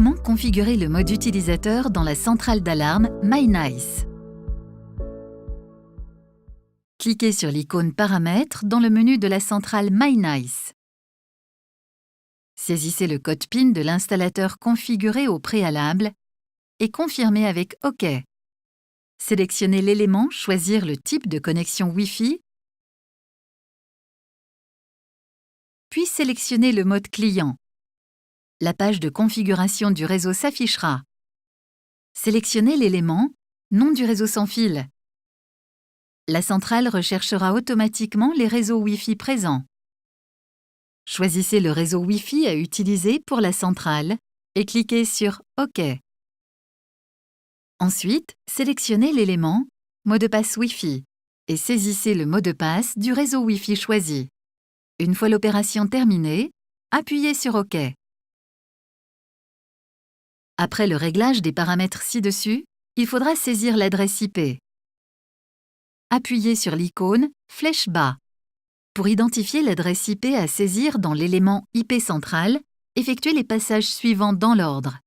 Comment configurer le mode utilisateur dans la centrale d'alarme MyNice? Cliquez sur l'icône Paramètres dans le menu de la centrale MyNice. Saisissez le code PIN de l'installateur configuré au préalable et confirmez avec OK. Sélectionnez l'élément Choisir le type de connexion Wi-Fi, puis sélectionnez le mode client. La page de configuration du réseau s'affichera. Sélectionnez l'élément Nom du réseau sans fil. La centrale recherchera automatiquement les réseaux Wi-Fi présents. Choisissez le réseau Wi-Fi à utiliser pour la centrale et cliquez sur OK. Ensuite, sélectionnez l'élément Mot de passe Wi-Fi et saisissez le mot de passe du réseau Wi-Fi choisi. Une fois l'opération terminée, appuyez sur OK. Après le réglage des paramètres ci-dessus, il faudra saisir l'adresse IP. Appuyez sur l'icône flèche bas. Pour identifier l'adresse IP à saisir dans l'élément IP central, effectuez les passages suivants dans l'ordre.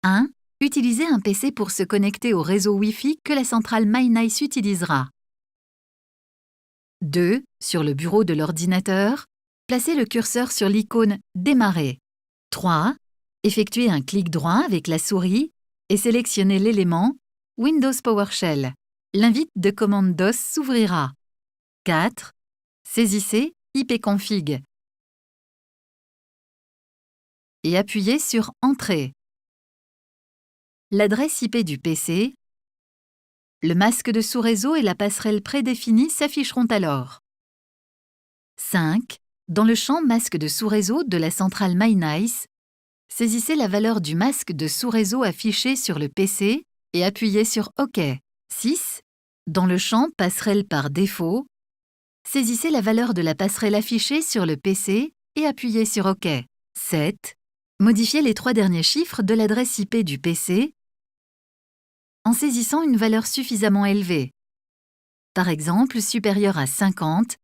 1. Utilisez un PC pour se connecter au réseau Wi-Fi que la centrale MyNice utilisera. 2. Sur le bureau de l'ordinateur, placez le curseur sur l'icône Démarrer. 3. Effectuez un clic droit avec la souris et sélectionnez l'élément Windows PowerShell. L'invite de commande DOS s'ouvrira. 4. Saisissez ipconfig et appuyez sur Entrée. L'adresse IP du PC, le masque de sous-réseau et la passerelle prédéfinie s'afficheront alors. 5. Dans le champ Masque de sous-réseau de la centrale MyNice, saisissez la valeur du masque de sous-réseau affiché sur le PC et appuyez sur OK. 6. Dans le champ Passerelle par défaut, saisissez la valeur de la passerelle affichée sur le PC et appuyez sur OK. 7. Modifiez les 3 derniers chiffres de l'adresse IP du PC en saisissant une valeur suffisamment élevée, par exemple supérieure à 50,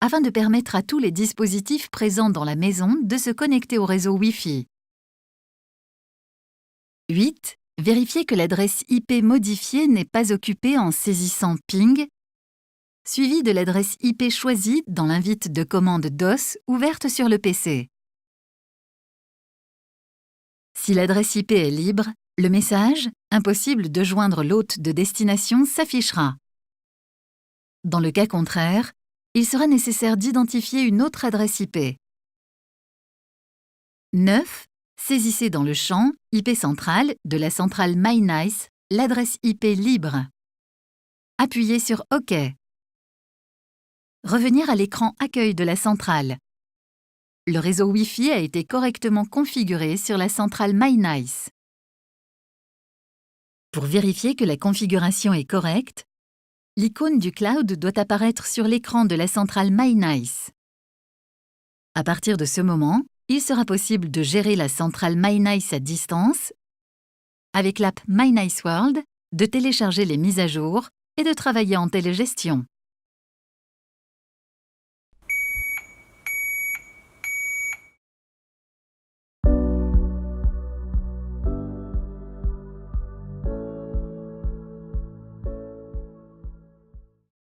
afin de permettre à tous les dispositifs présents dans la maison de se connecter au réseau Wi-Fi. 8. Vérifiez que l'adresse IP modifiée n'est pas occupée en saisissant ping, suivi de l'adresse IP choisie dans l'invite de commande DOS ouverte sur le PC. Si l'adresse IP est libre, le message « Impossible de joindre l'hôte de destination » s'affichera. Dans le cas contraire, il sera nécessaire d'identifier une autre adresse IP. 9. Saisissez dans le champ IP central de la centrale MyNice l'adresse IP libre. Appuyez sur OK. Revenir à l'écran Accueil de la centrale. Le réseau Wi-Fi a été correctement configuré sur la centrale MyNice. Pour vérifier que la configuration est correcte, l'icône du cloud doit apparaître sur l'écran de la centrale MyNice. À partir de ce moment, il sera possible de gérer la centrale MyNice à distance avec l'app MyNice World, de télécharger les mises à jour et de travailler en télégestion.